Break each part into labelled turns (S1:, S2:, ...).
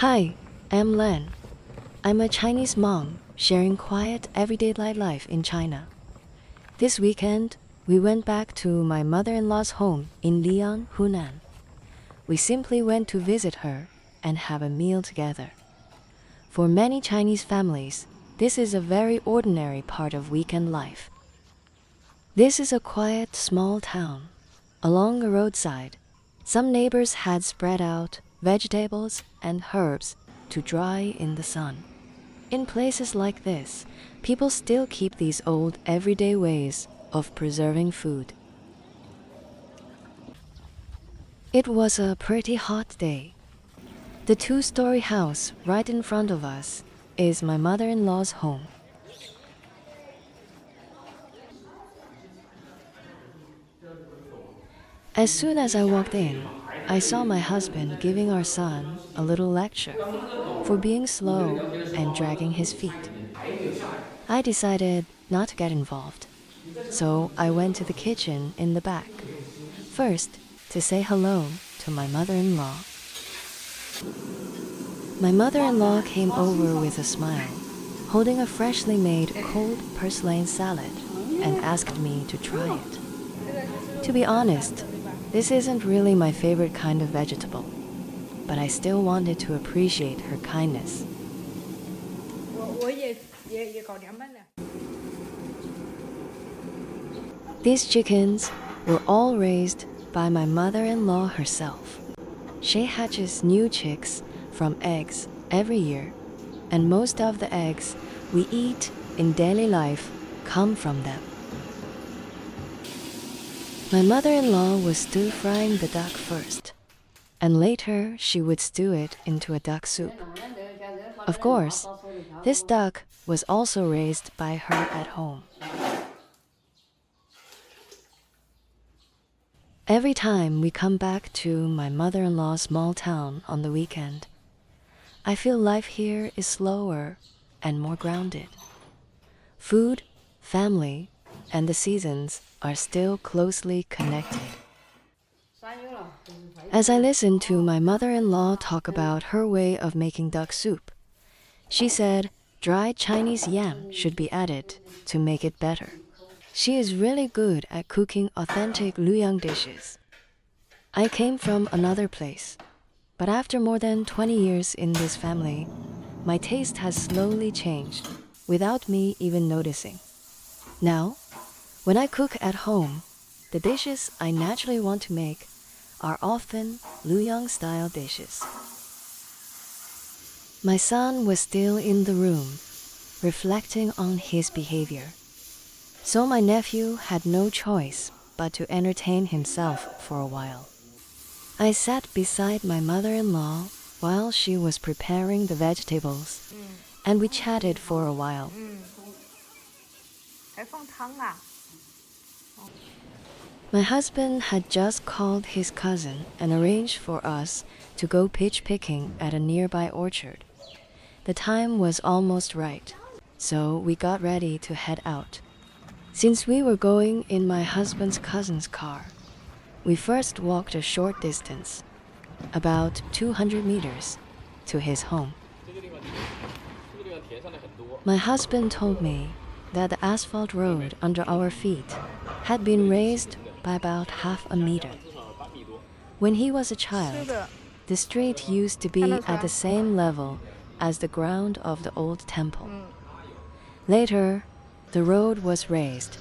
S1: Hi, I'm Len. I'm a Chinese mom sharing quiet everyday life in China. This weekend, we went back to my mother-in-law's home in Liuyang, Hunan. We simply went to visit her and have a meal together. For many Chinese families, this is a very ordinary part of weekend life. This is a quiet, small town. Along a roadside, some neighbors had spread out vegetables and herbs to dry in the sun. In places like this, people still keep these old everyday ways of preserving food. It was a pretty hot day. The two-story house right in front of us is my mother-in-law's home. As soon as I walked in, I saw my husband giving our son a little lecture for being slow and dragging his feet. I decided not to get involved, so I went to the kitchen in the back, first to say hello to my mother-in-law. My mother-in-law came over with a smile, holding a freshly made cold purslane salad, and asked me to try it. To be honest, this isn't really my favorite kind of vegetable, but I still wanted to appreciate her kindness. These chickens were all raised by my mother-in-law herself. She hatches new chicks from eggs every year, and most of the eggs we eat in daily life come from them. My mother-in-law was stir-frying the duck first, and later she would stew it into a duck soup. Of course, this duck was also raised by her at home. Every time we come back to my mother-in-law's small town on the weekend, I feel life here is slower and more grounded. Food, family, and the seasons are still closely connected. As I listened to my mother-in-law talk about her way of making duck soup, she said dried Chinese yam should be added to make it better. She is really good at cooking authentic Liuyang dishes. I came from another place, but after more than 20 years in this family, my taste has slowly changed without me even noticing. Now, when I cook at home, the dishes I naturally want to make are often Liuyang-style dishes. My son was still in the room, reflecting on his behavior. So my nephew had no choice but to entertain himself for a while. I sat beside my mother-in-law while she was preparing the vegetables, and we chatted for a while. My husband had just called his cousin and arranged for us to go peach picking at a nearby orchard. The time was almost right, so we got ready to head out. Since we were going in my husband's cousin's car, we first walked a short distance, about 200 meters, to his home. My husband told me that the asphalt road under our feet had been raised by about half a meter. When he was a child, the street used to be at the same level as the ground of the old temple. Later, the road was raised,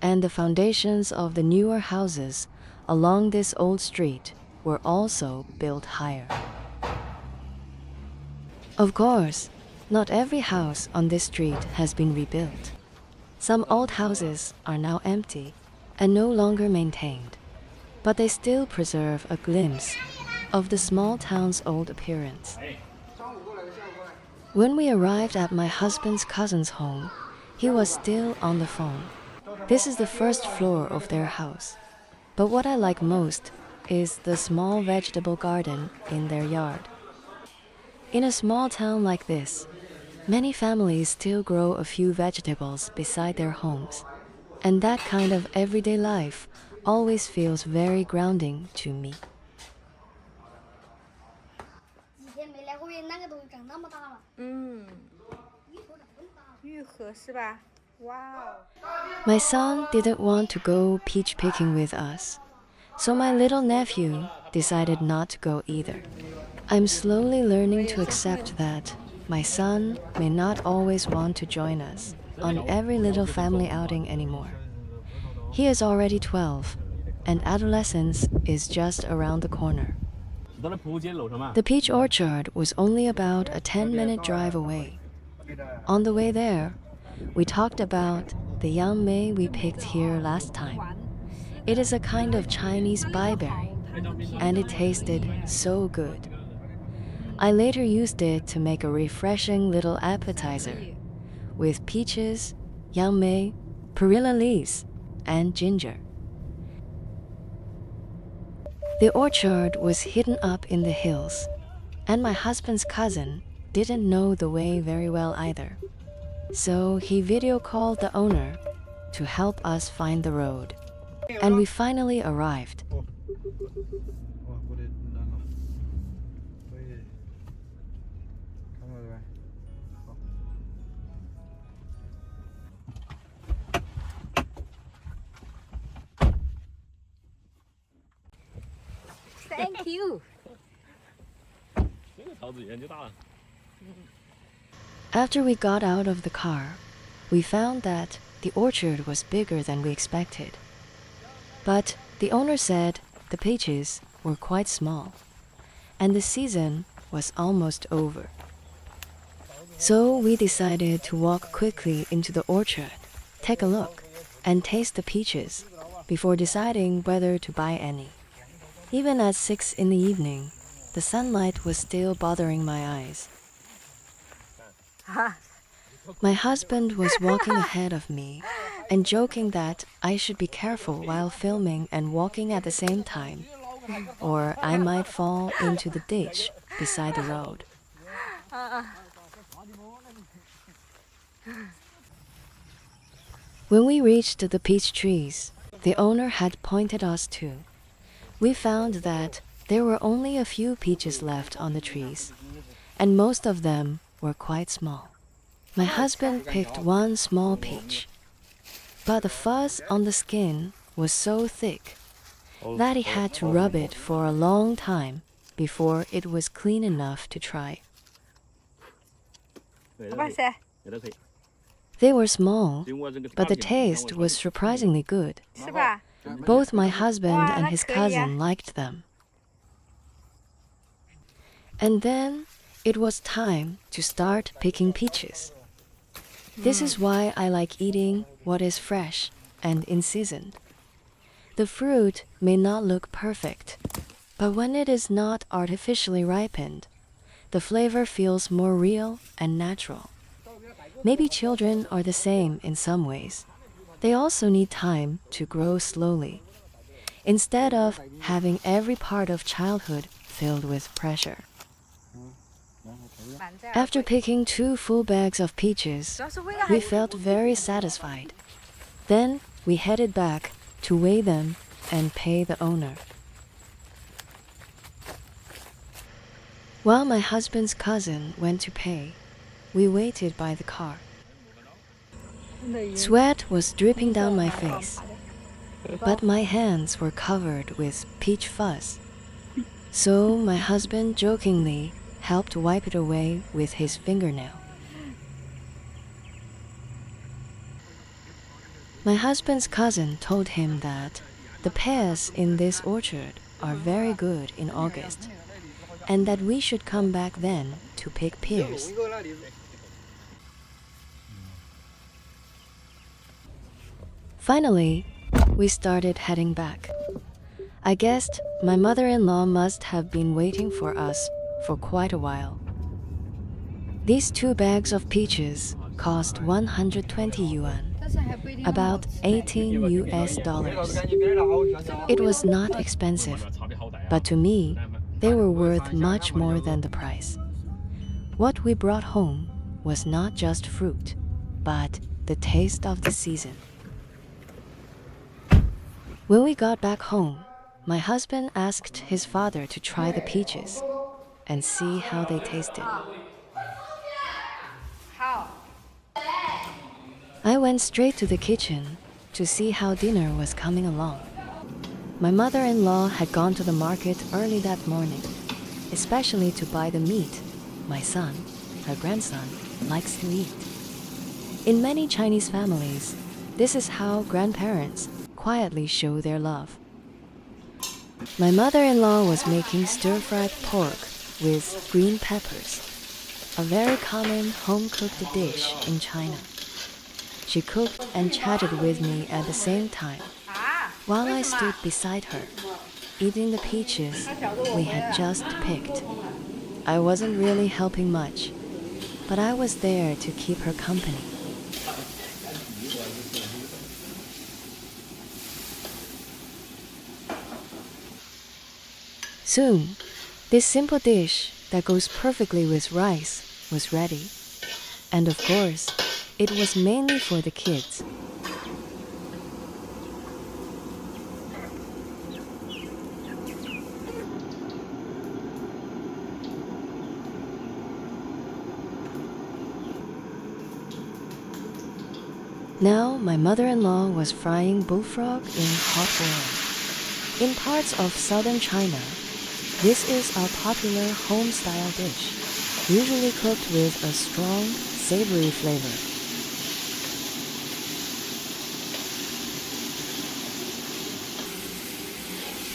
S1: and the foundations of the newer houses along this old street were also built higher. Of course, not every house on this street has been rebuilt. Some old houses are now empty and no longer maintained, but they still preserve a glimpse of the small town's old appearance. When we arrived at my husband's cousin's home, he was still on the phone. This is the first floor of their house, but what I like most is the small vegetable garden in their yard. In a small town like this, many families still grow a few vegetables beside their homes, and that kind of everyday life always feels very grounding to me.
S2: 玉盒是吧？Wow.
S1: My son didn't want to go peach picking with us, so my little nephew decided not to go either. I'm slowly learning to accept that my son may not always want to join us on every little family outing anymore. He is already 12, and adolescence is just around the corner. The peach orchard was only about a 10-minute drive away. On the way there, we talked about the yang mei we picked here last time. It is a kind of Chinese baiberry, and it tasted so good. I later used it to make a refreshing little appetizer with peaches, yang mei, perilla leaves, and ginger. The orchard was hidden up in the hills, and my husband's cousin didn't know the way very well either. So he video called the owner to help us find the road. And we finally arrived.
S2: Thank you.
S1: After we got out of the car, we found that the orchard was bigger than we expected. But the owner said the peaches were quite small, and the season was almost over. So we decided to walk quickly into the orchard, take a look, and taste the peaches before deciding whether to buy any. Even at 6 in the evening, the sunlight was still bothering my eyes. My husband was walking ahead of me and joking that I should be careful while filming and walking at the same time, or I might fall into the ditch beside the road. When we reached the peach trees the owner had pointed us to, we found that there were only a few peaches left on the trees, and most of them were quite small. My husband picked one small peach, but the fuzz on the skin was so thick that he had to rub it for a long time before it was clean enough to try. They were small, but the taste was surprisingly good. Both my husband and his cousin liked them. And then it was time to start picking peaches. This is why I like eating what is fresh and in season. The fruit may not look perfect, but when it is not artificially ripened, the flavor feels more real and natural. Maybe children are the same in some ways. They also need time to grow slowly, instead of having every part of childhood filled with pressure. After picking 2 full bags of peaches, we felt very satisfied. Then we headed back to weigh them and pay the owner. While my husband's cousin went to pay, we waited by the car. Sweat was dripping down my face, but my hands were covered with peach fuzz. So my husband jokingly helped wipe it away with his fingernail. My husband's cousin told him that the pears in this orchard are very good in August, and that we should come back then to pick pears. Finally, we started heading back. I guessed my mother-in-law must have been waiting for us for quite a while. These 2 bags of peaches cost 120 yuan, about 18 US dollars. It was not expensive, but to me, they were worth much more than the price. What we brought home was not just fruit, but the taste of the season. When we got back home, my husband asked his father to try the peaches. and see how they tasted.
S2: How?
S1: I went straight to the kitchen to see how dinner was coming along. My mother-in-law had gone to the market early that morning, especially to buy the meat my son, her grandson, likes to eat. In many Chinese families, this is how grandparents quietly show their love. My mother-in-law was making stir-fried pork with green peppers, a very common home-cooked dish in China. She cooked and chatted with me at the same time, while I stood beside her, eating the peaches we had just picked. I wasn't really helping much, but I was there to keep her company. Soon, this simple dish that goes perfectly with rice was ready. And of course, it was mainly for the kids. Now, my mother-in-law was frying bullfrog in hot oil. In parts of southern China, this is our popular home-style dish, usually cooked with a strong, savory flavor.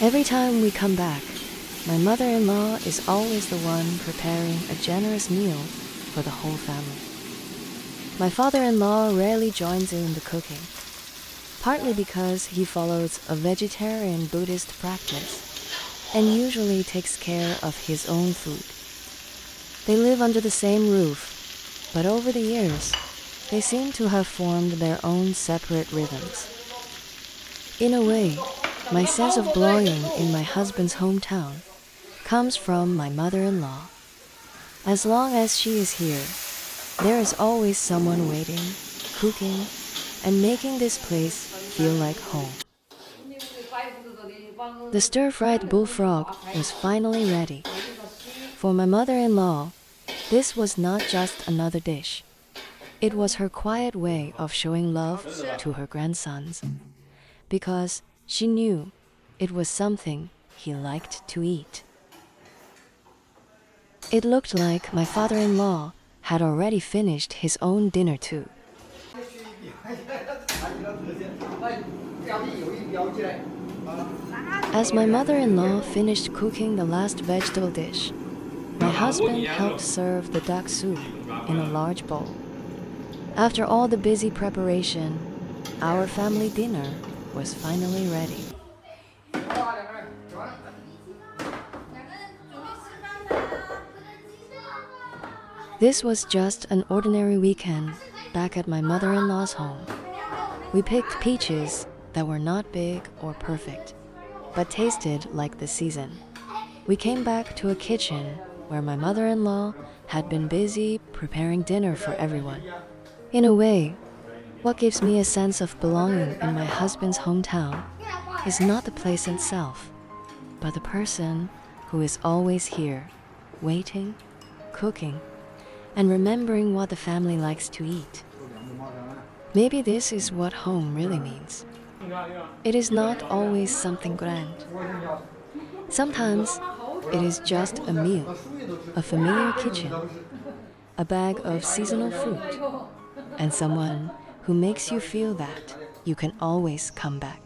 S1: Every time we come back, my mother-in-law is always the one preparing a generous meal for the whole family. My father-in-law rarely joins in the cooking, partly because he follows a vegetarian Buddhist practice and usually takes care of his own food. They live under the same roof, but over the years, they seem to have formed their own separate rhythms. In a way, my sense of belonging in my husband's hometown comes from my mother-in-law. As long as she is here, there is always someone waiting, cooking, and making this place feel like home. The stir-fried bullfrog was finally ready. For my mother-in-law, this was not just another dish. It was her quiet way of showing love to her grandsons, because she knew it was something he liked to eat. It looked like my father-in-law had already finished his own dinner too. As my mother-in-law finished cooking the last vegetable dish, my husband helped serve the duck soup in a large bowl. After all the busy preparation, our family dinner was finally ready. This was just an ordinary weekend back at my mother-in-law's home. We picked peaches that were not big or perfect, but tasted like the season. We came back to a kitchen where my mother-in-law had been busy preparing dinner for everyone. In a way, what gives me a sense of belonging in my husband's hometown is not the place itself, but the person who is always here, waiting, cooking, and remembering what the family likes to eat. Maybe this is what home really means. It is not always something grand. Sometimes it is just a meal, a familiar kitchen, a bag of seasonal fruit, and someone who makes you feel that you can always come back.